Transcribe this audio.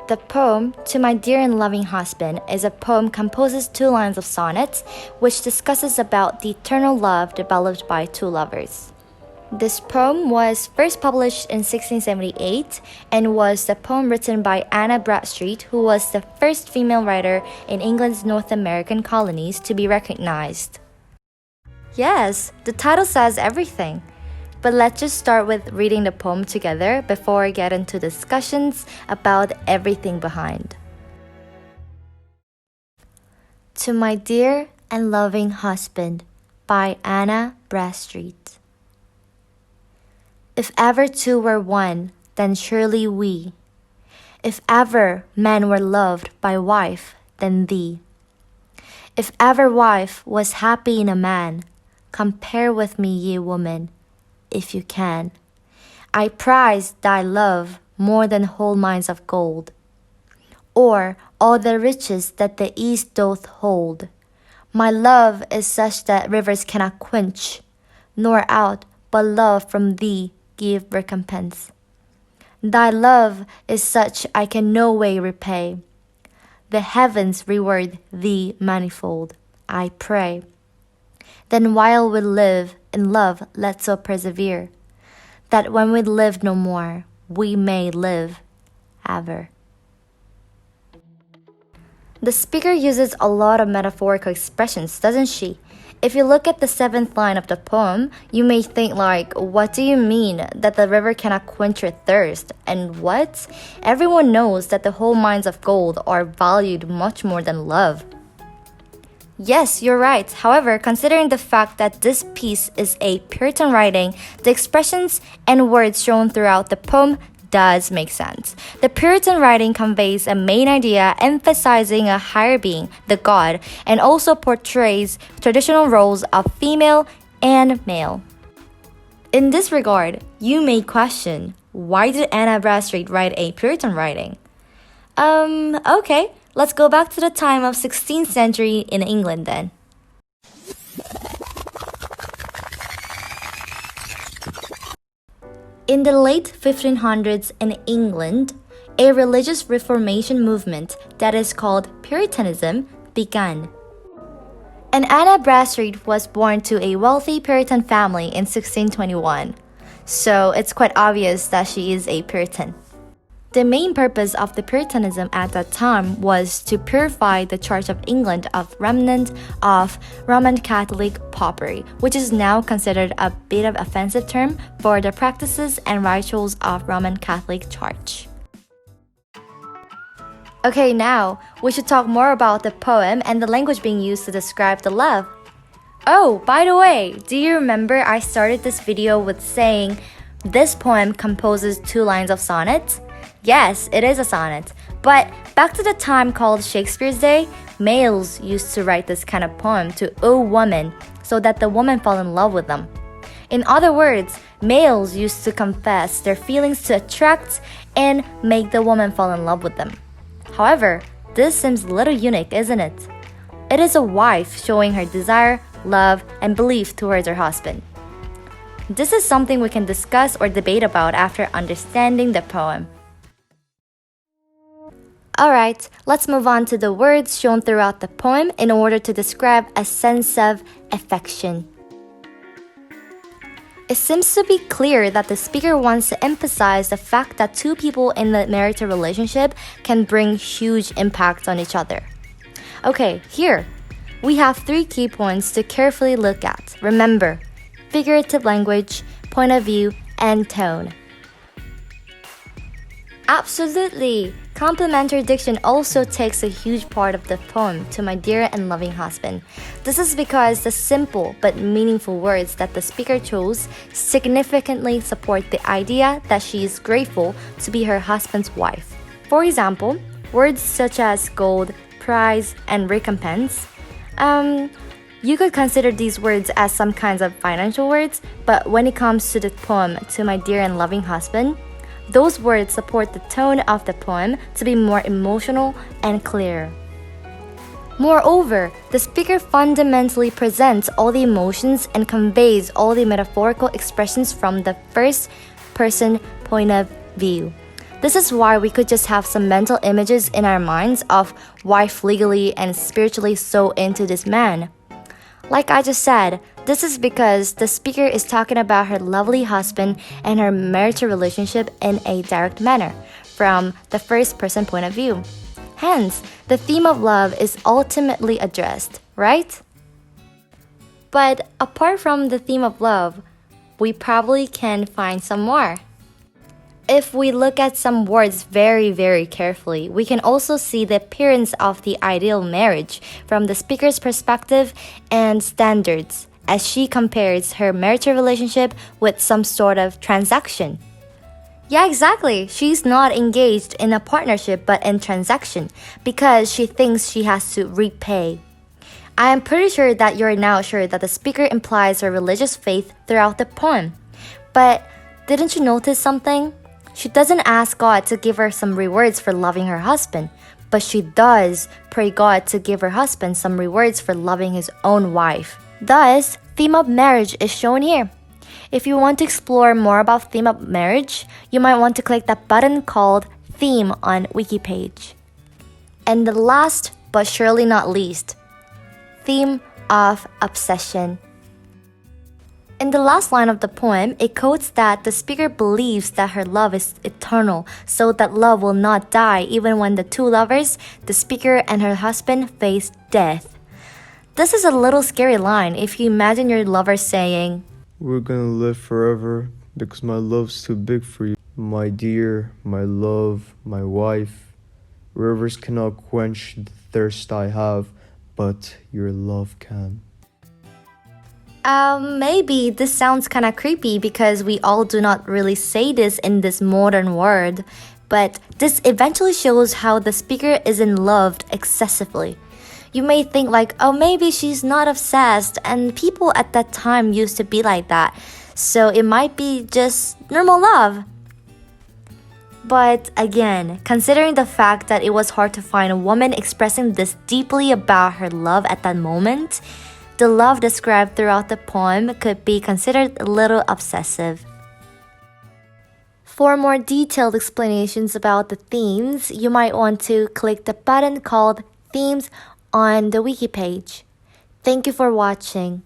The poem To My Dear and Loving Husband is a poem composes 2 lines of sonnets, which discusses about the eternal love developed by 2 lovers. This poem was first published in 1678 and was the poem written by Anna Bradstreet, who was the first female writer in England's North American colonies to be recognized. Yes, the title says everything. But let's just start with reading the poem together before I get into discussions about everything behind. To My Dear and Loving Husband by Anna Bradstreet. If ever 2 were one, then surely we. If ever man were loved by wife, then thee. If ever wife was happy in a man, compare with me, ye woman, if you can. I prize thy love more than whole mines of gold, or all the riches that the east doth hold. My love is such that rivers cannot quench, nor out but love from thee give recompense. Thy love is such I can no way repay. The heavens reward thee manifold, I pray. Then while we live in love, let's so persevere, that when we live no more, we may live ever. The speaker uses a lot of metaphorical expressions, doesn't she? If you look at the 7th line of the poem, you may think like, what do you mean that the river cannot quench your thirst? And what? Everyone knows that the whole mines of gold are valued much more than love. Yes, you're right. However, considering the fact that this piece is a Puritan writing, the expressions and words shown throughout the poem does make sense. The Puritan writing conveys a main idea emphasizing a higher being, the God, and also portrays traditional roles of female and male. In this regard, you may question, why did Anna Bradstreet write a Puritan writing? Okay, let's go back to the time of 16th century in England then. In the late 1500s in England, a religious reformation movement that is called Puritanism began. And Anna Bradstreet was born to a wealthy Puritan family in 1621, so it's quite obvious that she is a Puritan. The main purpose of the Puritanism at that time was to purify the Church of England of remnant of Roman Catholic popery, which is now considered a bit of offensive term for the practices and rituals of Roman Catholic Church. Okay, now we should talk more about the poem and the language being used to describe the love. Oh, by the way, do you remember I started this video with saying this poem composes 2 lines of sonnets? Yes, it is a sonnet, but back to the time called Shakespeare's day, males used to write this kind of poem to a woman so that the woman fall in love with them. In other words, males used to confess their feelings to attract and make the woman fall in love with them. However, this seems a little unique, isn't it? It is a wife showing her desire, love, and belief towards her husband. This is something we can discuss or debate about after understanding the poem. Alright, let's move on to the words shown throughout the poem in order to describe a sense of affection. It seems to be clear that the speaker wants to emphasize the fact that 2 people in the marital relationship can bring huge impacts on each other. Okay, here, we have 3 key points to carefully look at. Remember, figurative language, point of view, and tone. Absolutely! Complementary diction also takes a huge part of the poem To My Dear and Loving Husband. This is because the simple but meaningful words that the speaker chose significantly support the idea that she is grateful to be her husband's wife. For example, words such as gold, prize, and recompense. You could consider these words as some kinds of financial words, but when it comes to the poem To My Dear and Loving Husband, those words support the tone of the poem to be more emotional and clear. Moreover, the speaker fundamentally presents all the emotions and conveys all the metaphorical expressions from the first-person point of view. This is why we could just have some mental images in our minds of wife legally and spiritually so into this man. Like I just said, this is because the speaker is talking about her lovely husband and her marital relationship in a direct manner, from the first person point of view. Hence, the theme of love is ultimately addressed, right? But apart from the theme of love, we probably can find some more. If we look at some words very, very carefully, we can also see the appearance of the ideal marriage from the speaker's perspective and standards as she compares her marital relationship with some sort of transaction. Yeah, exactly. She's not engaged in a partnership but in transaction because she thinks she has to repay. I am pretty sure that you're now sure that the speaker implies her religious faith throughout the poem. But didn't you notice something? She doesn't ask God to give her some rewards for loving her husband, but she does pray God to give her husband some rewards for loving his own wife. Thus, theme of marriage is shown here. If you want to explore more about theme of marriage, you might want to click that button called Theme on Wiki page. And the last, but surely not least, theme of obsession. In the last line of the poem, it quotes that the speaker believes that her love is eternal, so that love will not die even when the two lovers, the speaker and her husband, face death. This is a little scary line if you imagine your lover saying, "We're gonna live forever because my love's too big for you. My dear, my love, my wife. Rivers cannot quench the thirst I have, but your love can." Maybe this sounds kind of creepy because we all do not really say this in this modern world, but this eventually shows how the speaker is in love excessively. You may think like, oh, maybe she's not obsessed, and people at that time used to be like that, so it might be just normal love. But again, considering the fact that it was hard to find a woman expressing this deeply about her love at that moment, the love described throughout the poem could be considered a little obsessive. For more detailed explanations about the themes, you might want to click the button called Themes on the wiki page. Thank you for watching.